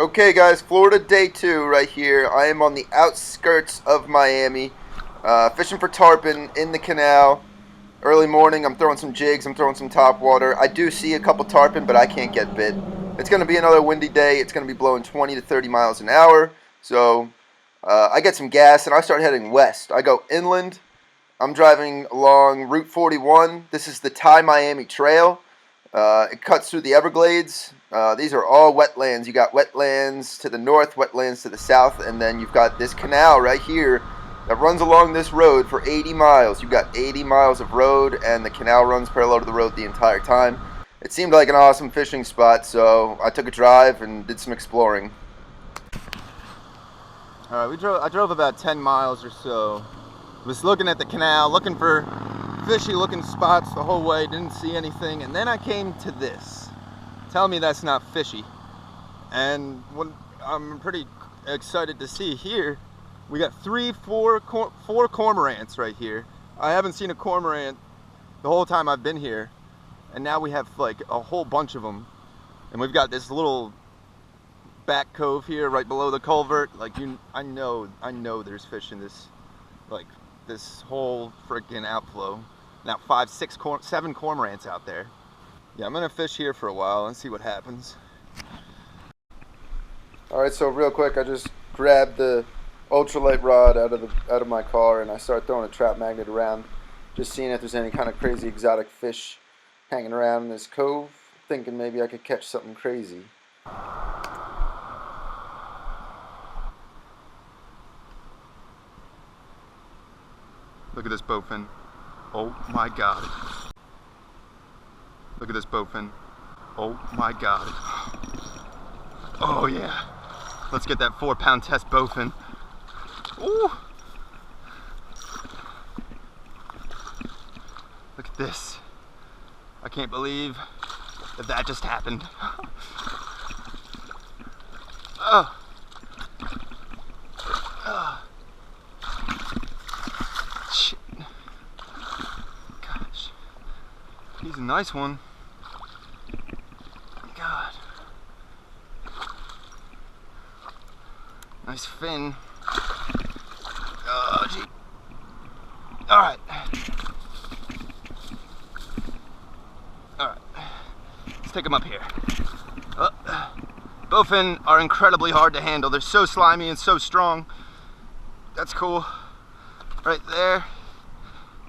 Okay guys, Florida day 2 right here. I am on the outskirts of Miami, fishing for tarpon in the canal. Early morning, I'm throwing some jigs, I'm throwing some top water. I do see a couple tarpon, but I can't get bit. It's going to be another windy day. It's going to be blowing 20 to 30 miles an hour. So I get some gas and I start heading west. I go inland. I'm driving along Route 41. This is the Taimiami Trail. It cuts through the Everglades. These are all wetlands. You got wetlands to the north, wetlands to the south, and then you've got this canal right here that runs along this road for 80 miles. You've got 80 miles of road, and the canal runs parallel to the road the entire time. It seemed like an awesome fishing spot, so I took a drive and did some exploring. All right, I drove about 10 miles or so. Was looking at the canal, looking for fishy looking spots the whole way, didn't see anything, and then I came to this. Tell me that's not fishy. And what I'm pretty excited to see here, we got four cormorants right here. I haven't seen a cormorant the whole time I've been here, and now we have like a whole bunch of them. And we've got this little back cove here right below the culvert. Like I know there's fish in this, like this whole freaking outflow. Now 5, 6, 7 cormorants out there. Yeah, I'm gonna fish here for a while and see what happens. All right, so real quick, I just grabbed the ultralight rod out of my car and I start throwing a trap magnet around, just seeing if there's any kind of crazy exotic fish hanging around in this cove, thinking maybe I could catch something crazy. Look at this bowfin. Oh my god. Look at this bowfin. Oh my god. Oh yeah. Let's get that 4-pound test bowfin. Ooh. Look at this. I can't believe that just happened. Oh. Oh. Shit. Gosh. He's a nice one. God. Nice fin. Oh, gee. Alright. Alright. Let's take him up here. Bowfin are incredibly hard to handle. They're so slimy and so strong. That's cool. Right there.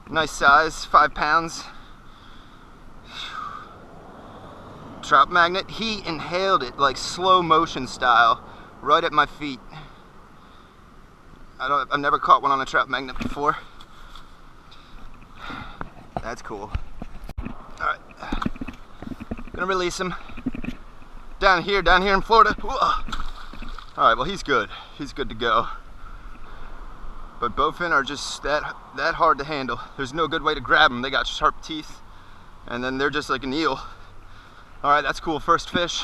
Nice size, 5 pounds. Trout magnet. He inhaled it like slow motion style right at my feet. I've never caught one on a trout magnet before. That's cool. Alright. Gonna release him. Down here in Florida. Alright, well he's good. He's good to go. But bowfin are just that hard to handle. There's no good way to grab them. They got sharp teeth, and then they're just like an eel. All right, that's cool. First fish.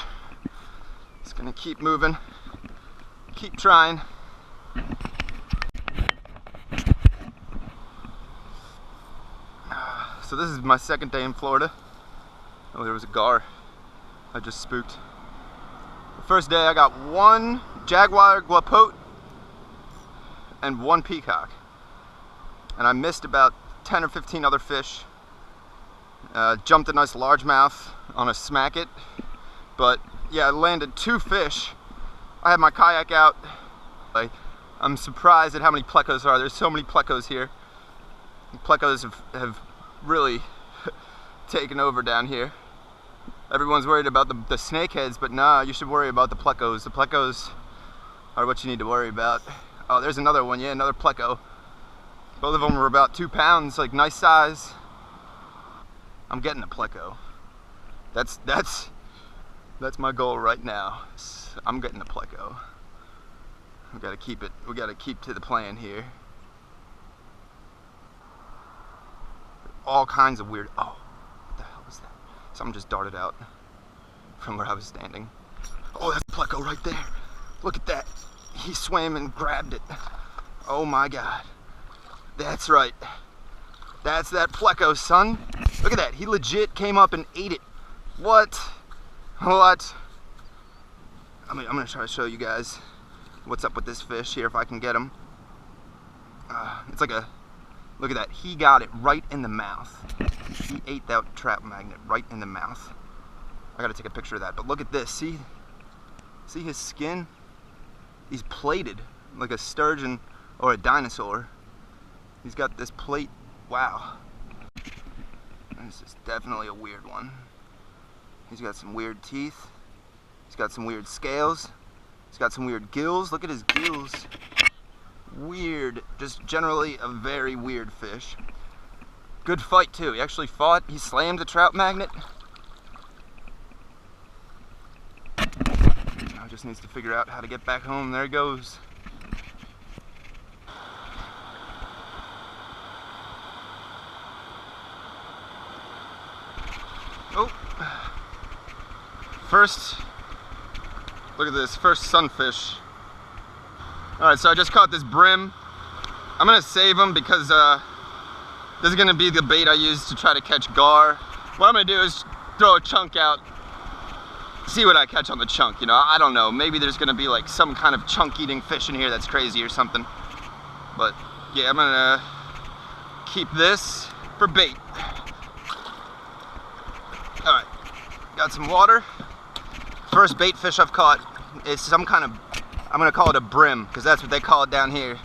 Just gonna keep moving, keep trying. So this is my second day in Florida. Oh, there was a gar I just spooked. The first day I got 1 jaguar guapote and 1 peacock, and I missed about 10 or 15 other fish. Jumped a nice largemouth on a smack it, but yeah, I landed 2 fish. I had my kayak out. I'm surprised at how many plecos are. There's so many plecos here. Plecos have really taken over down here. Everyone's worried about the snakeheads, but nah, you should worry about the plecos. The plecos are what you need to worry about. Oh, there's another one. Yeah, another pleco. Both of them were about 2 pounds, like nice size. I'm getting a pleco. That's my goal right now. I'm getting a pleco. We gotta keep it. We gotta keep to the plan here. All kinds of weird. Oh, what the hell was that? Something just darted out from where I was standing. Oh, that's a pleco right there. Look at that. He swam and grabbed it. Oh my god. That's right. That's that pleco, son. Look at that. He legit came up and ate it. What? What? I'm gonna try to show you guys what's up with this fish here if I can get him. It's like a, look at that, he got it right in the mouth. He ate that trap magnet right in the mouth. I gotta take a picture of that, but look at this, see his skin? He's plated like a sturgeon or a dinosaur. He's got this plate, wow. This is definitely a weird one. He's got some weird teeth. He's got some weird scales. He's got some weird gills. Look at his gills. Weird. Just generally a very weird fish. Good fight too. He actually fought. He slammed the trout magnet. Now just needs to figure out how to get back home. There he goes. Oh. First, look at this, first sunfish. Alright, so I just caught this brim. I'm gonna save him because this is gonna be the bait I use to try to catch gar. What I'm gonna do is throw a chunk out, see what I catch on the chunk, you know, I don't know. Maybe there's gonna be like some kind of chunk eating fish in here that's crazy or something. But yeah, I'm gonna keep this for bait. Alright, got some water. First bait fish I've caught is some kind of, I'm gonna call it a brim, because that's what they call it down here.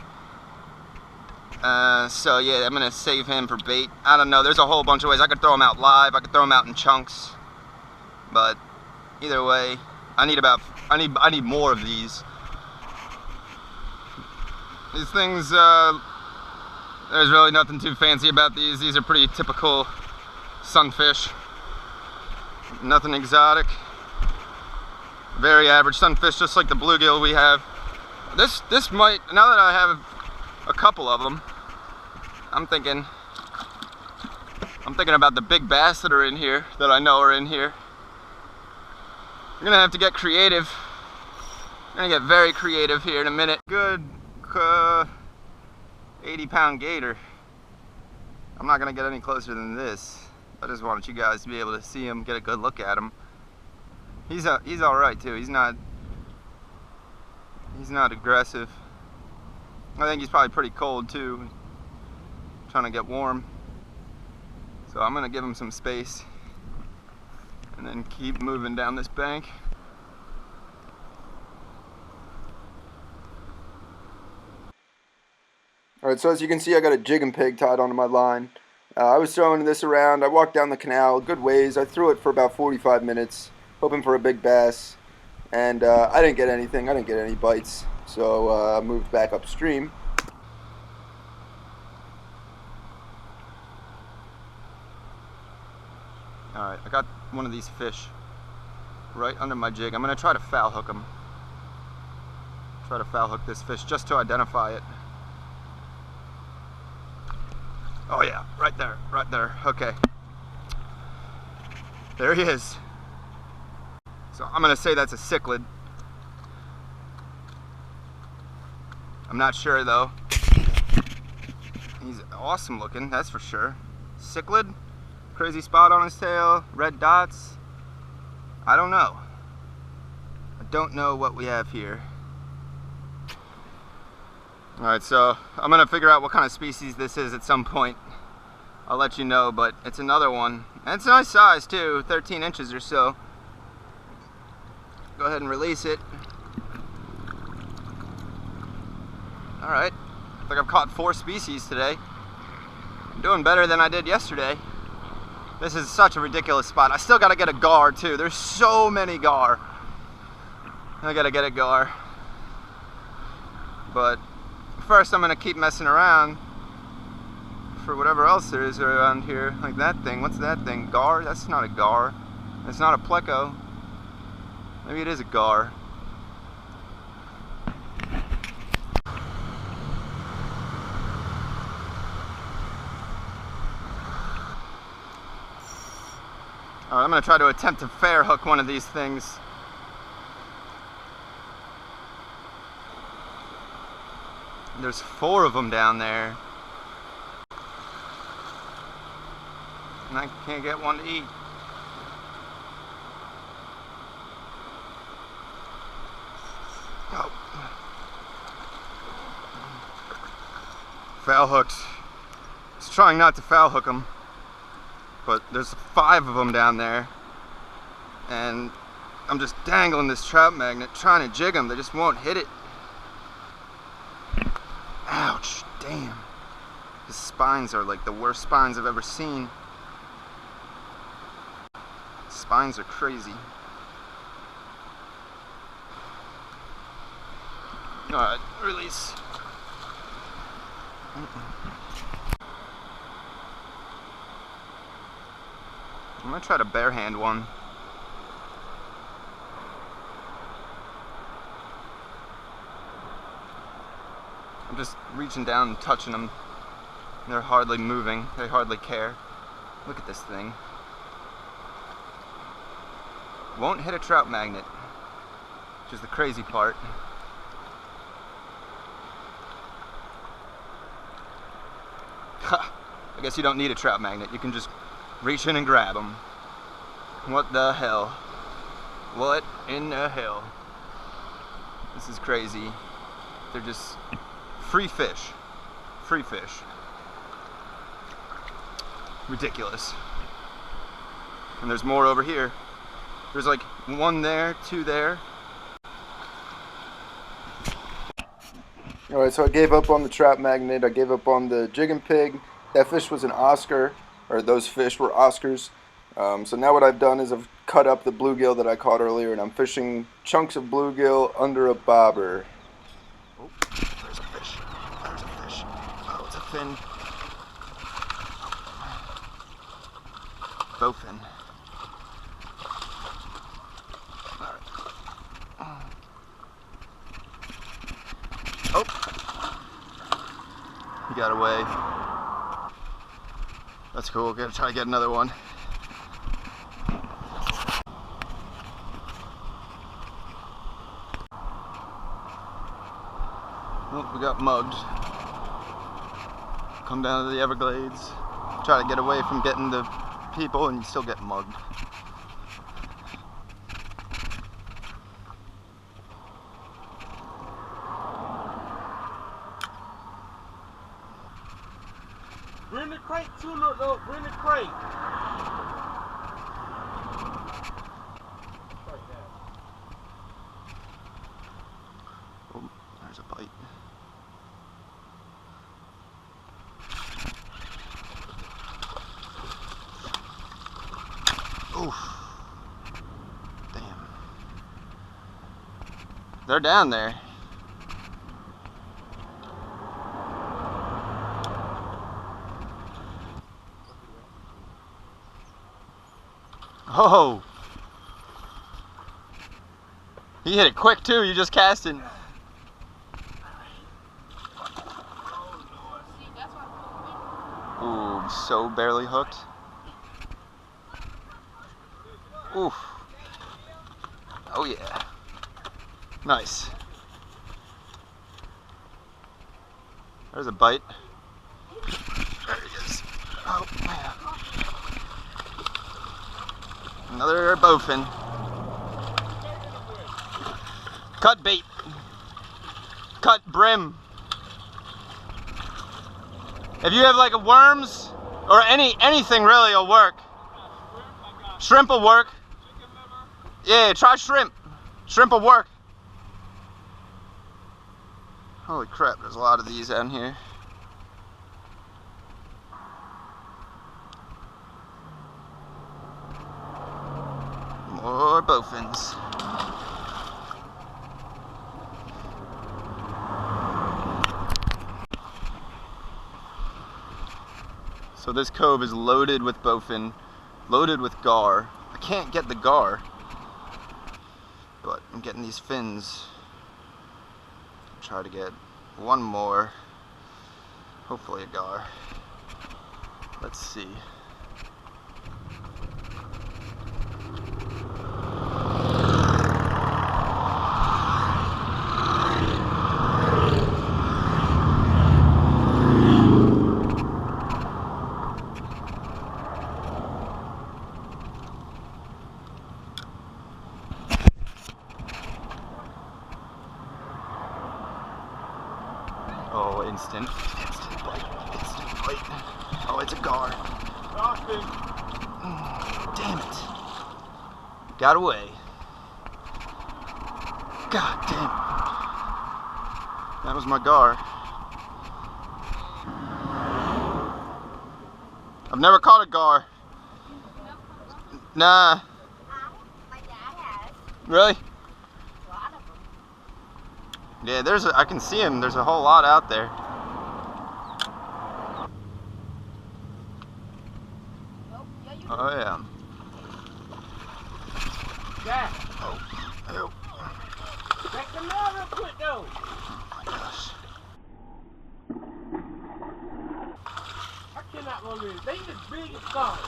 So yeah, I'm gonna save him for bait. I don't know, there's a whole bunch of ways. I could throw him out live, I could throw him out in chunks. But either way, I need more of these. These things, there's really nothing too fancy about these. These are pretty typical sunfish. Nothing exotic. Very average sunfish, just like the bluegill we have. This might, now that I have a couple of them, I'm thinking about the big bass that are in here, that I know are in here. We're gonna have to get creative. We're gonna get very creative here in a minute. Good 80-pound gator. I'm not gonna get any closer than this. I just wanted you guys to be able to see him, get a good look at him. He's all right too. He's not aggressive. I think he's probably pretty cold too, trying to get warm. So I'm gonna give him some space and then keep moving down this bank. Alright, so as you can see, I got a jig and pig tied onto my line. I was throwing this around. I walked down the canal good ways. I threw it for about 45 minutes, hoping for a big bass, and I didn't get anything. I didn't get any bites, so I moved back upstream. Alright, I got one of these fish right under my jig. I'm going to try to foul hook him. Try to foul hook this fish just to identify it. Oh yeah, right there, right there. Okay. There he is. So I'm gonna say that's a cichlid. I'm not sure though. He's awesome looking, that's for sure. Cichlid, crazy spot on his tail, red dots. I don't know. I don't know what we have here. Alright, so I'm gonna figure out what kind of species this is at some point. I'll let you know, but it's another one. And it's a nice size too, 13 inches or so. Go ahead and release it. Alright, I think I've caught 4 species today. I'm doing better than I did yesterday. This is such a ridiculous spot. I still gotta get a gar too. There's so many gar. I gotta get a gar. But first I'm gonna keep messing around for whatever else there is around here. Like that thing. What's that thing? Gar? That's not a gar. It's not a pleco. Maybe it is a gar. Alright, I'm gonna try to attempt to fair hook one of these things. There's 4 of them down there. And I can't get one to eat. Foul hooked. Just trying not to foul hook them, but there's 5 of them down there, and I'm just dangling this trout magnet trying to jig them. They just won't hit it. Ouch, damn. His spines are like the worst spines I've ever seen. Spines are crazy. Alright, release. I'm gonna try to barehand one. I'm just reaching down and touching them. They're hardly moving. They hardly care. Look at this thing. Won't hit a trout magnet, which is the crazy part. I guess you don't need a trout magnet. You can just reach in and grab them. What the hell? What in the hell? This is crazy. They're just free fish. Free fish. Ridiculous. And there's more over here. There's like 1 there, 2 there. Alright, so I gave up on the trout magnet. I gave up on the jig and pig. That fish was an Oscar, or those fish were Oscars. So now what I've done is I've cut up the bluegill that I caught earlier, and I'm fishing chunks of bluegill under a bobber. Oh, there's a fish. There's a fish. Oh, it's a fin. Bowfin. Oh! He got away. That's cool. Gotta try to get another one. Oh, we got mugged. Come down to the Everglades. Try to get away from getting the people and you still get mugged. Bring the crate too, look, bring the crate. Oh, there's a bite. Oof. Damn. They're down there. Oh! He hit it quick too, you just casting. Ooh, so barely hooked. Oof. Oh yeah. Nice. There's a bite. There he is. Oh man. Another bowfin. Cut bait. Cut brim. If you have like a worms or anything really will work. Shrimp will work. Yeah, try shrimp. Shrimp will work. Holy crap, there's a lot of these down here. More bowfins. So this cove is loaded with bowfin, loaded with gar. I can't get the gar, but I'm getting these fins. Try to get one more, hopefully a gar. Let's see. Oh, instant bite, instant bite. Oh, it's a gar. Damn it. Got away. God damn it. That was my gar. I've never caught a gar. Nah. My dad has. Really? A lot of them. Yeah, I can see him. There's a whole lot out there. Oh yeah. Dad, Oh. Oh. check the mail real quick though. Oh my gosh. I cannot believe it. They as big as stars.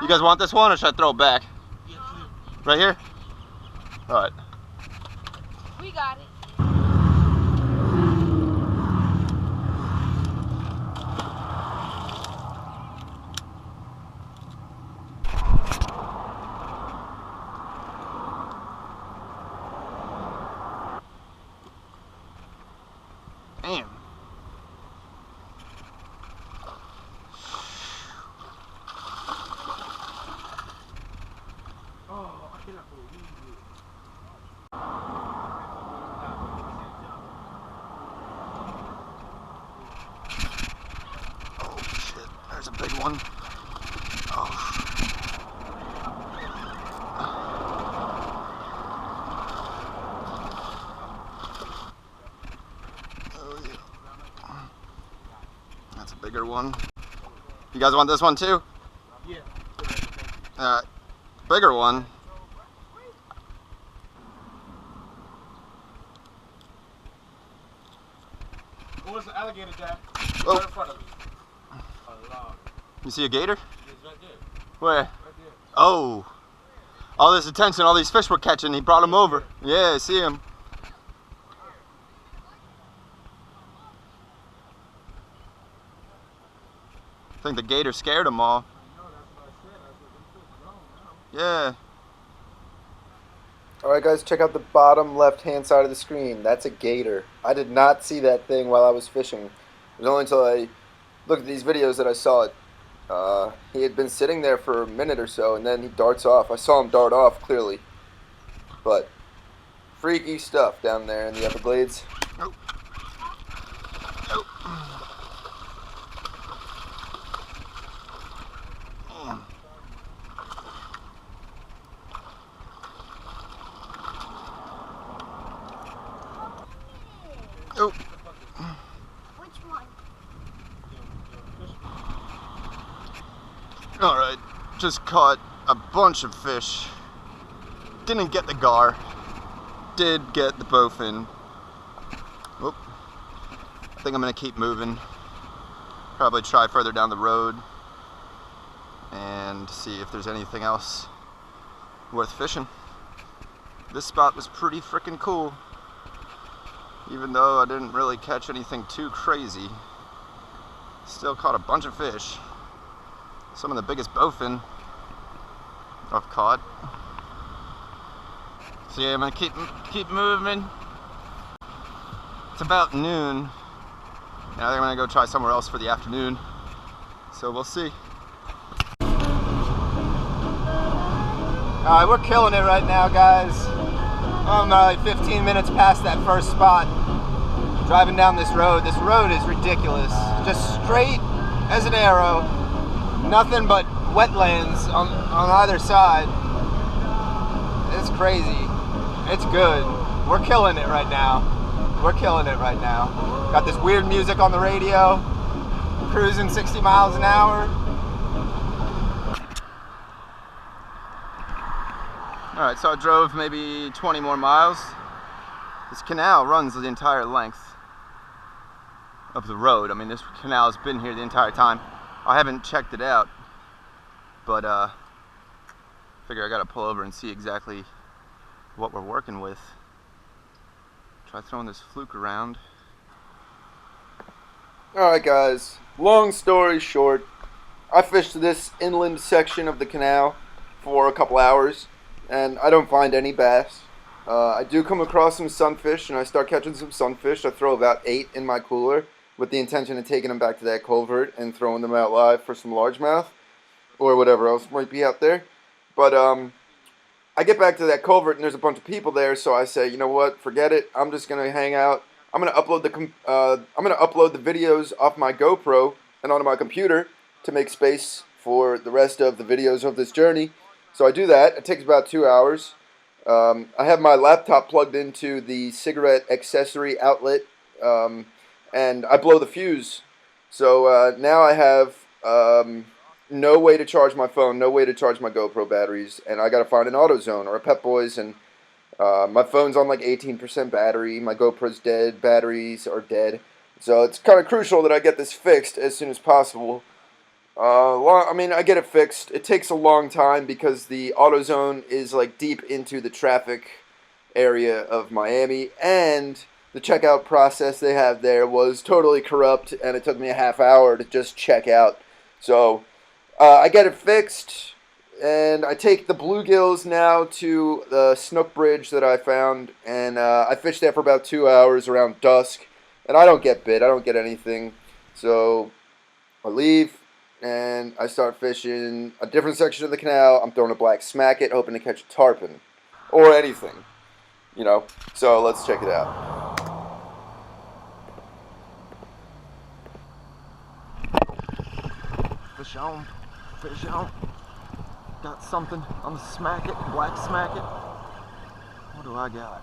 You guys want this one or should I throw it back? Right here? Alright. We got it. Damn. Oh, I cannot believe it. Oh shit, there's a big one. Oh. Oh yeah. That's a bigger one. You guys want this one too? Yeah. Bigger one. Where's the alligator, Dad? Oh. Right in front of me. A lot. You see a gator? It's right there. Where? Right there. Oh. All this attention, all these fish we're catching, he brought them over. Yeah, I see him. I think the gator scared them all. Yeah. Alright guys, check out the bottom left hand side of the screen. That's a gator. I did not see that thing while I was fishing. It was only until I looked at these videos that I saw it. He had been sitting there for a minute or so and then he darts off. I saw him dart off clearly. But freaky stuff down there in the Everglades. Oh. Oh. Oh. Which one? Alright, just caught a bunch of fish. Didn't get the gar. Did get the bowfin. Oop. I think I'm gonna keep moving. Probably try further down the road and see if there's anything else worth fishing. This spot was pretty freaking cool. Even though I didn't really catch anything too crazy, still caught a bunch of fish. Some of the biggest bowfin I've caught. So yeah, I'm gonna keep moving. It's about noon, and I think I'm gonna go try somewhere else for the afternoon. So we'll see. Alright, we're killing it right now, guys. I'm like 15 minutes past that first spot. Driving down this road. This road is ridiculous. Just straight as an arrow. Nothing but wetlands on either side. It's crazy. It's good. We're killing it right now. We're killing it right now. Got this weird music on the radio. Cruising 60 miles an hour. Alright, so I drove maybe 20 more miles. This canal runs the entire length of the road. I mean, this canal has been here the entire time. I haven't checked it out, but figure I gotta pull over and see exactly what we're working with. Try throwing this fluke around. Alright guys, long story short, I fished this inland section of the canal. for a couple hours, and I don't find any bass. I do come across some sunfish, and I start catching some sunfish. I throw about 8 in my cooler with the intention of taking them back to that culvert and throwing them out live for some largemouth or whatever else might be out there. But I get back to that culvert and there's a bunch of people there, so I say, you know what, forget it. I'm just gonna hang out. I'm gonna upload the videos off my GoPro and onto my computer to make space for the rest of the videos of this journey. So I do that. It takes about 2 hours. I have my laptop plugged into the cigarette accessory outlet, and I blow the fuse. So now I have no way to charge my phone, no way to charge my GoPro batteries, and I gotta find an AutoZone or a Pep Boys, and my phone's on like 18% battery, my GoPro's dead, batteries are dead, so it's kind of crucial that I get this fixed as soon as possible. I mean, I get it fixed. It takes a long time because the AutoZone is like deep into the traffic area of Miami, and the checkout process they have there was totally corrupt, and it took me a half hour to just check out. So I get it fixed, and I take the bluegills now to the snook bridge that I found, and I fish there for about 2 hours around dusk, and I don't get bit. I don't get anything. So I leave, and I start fishing a different section of the canal. I'm throwing a black smacket, hoping to catch a tarpon or anything, you know. So let's check it out. Fish on. Fish on. Got something on the smacket, black smacket. What do I got?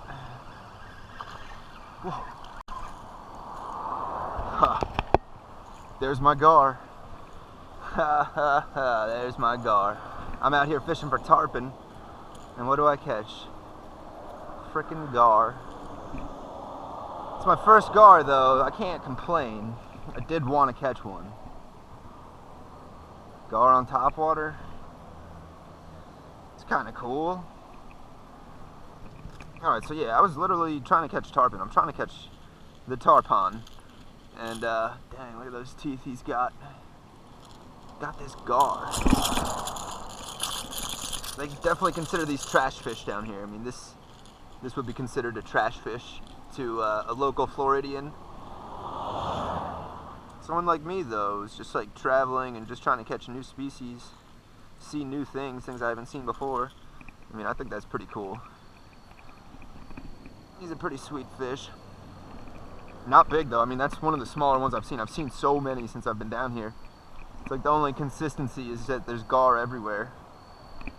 Whoa. Ha. There's my gar. Ha ha ha, there's my gar. I'm out here fishing for tarpon, and what do I catch? Frickin' gar. It's my first gar though, I can't complain. I did want to catch one. Gar on topwater. It's kind of cool. Alright, so yeah, I was literally trying to catch tarpon. I'm trying to catch the tarpon. And, dang, look at those teeth he's got. Got this gar. They definitely consider these trash fish down here. I mean, this would be considered a trash fish to a local Floridian. Someone like me, though, is just like traveling and just trying to catch new species, see new things I haven't seen before. I mean, I think that's pretty cool. He's a pretty sweet fish. Not big, though. I mean, that's one of the smaller ones I've seen. I've seen so many since I've been down here. It's like the only consistency is that there's gar everywhere.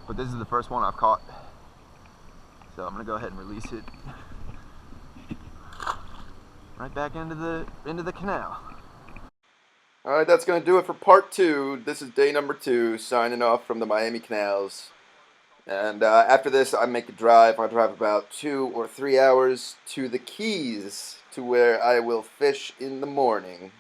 But this is the first one I've caught. So I'm gonna go ahead and release it right back into the canal. Alright, that's going to do it for part 2. This is day number 2, signing off from the Miami canals. And after this, I make a drive. I drive about 2 or 3 hours to the Keys, to where I will fish in the morning.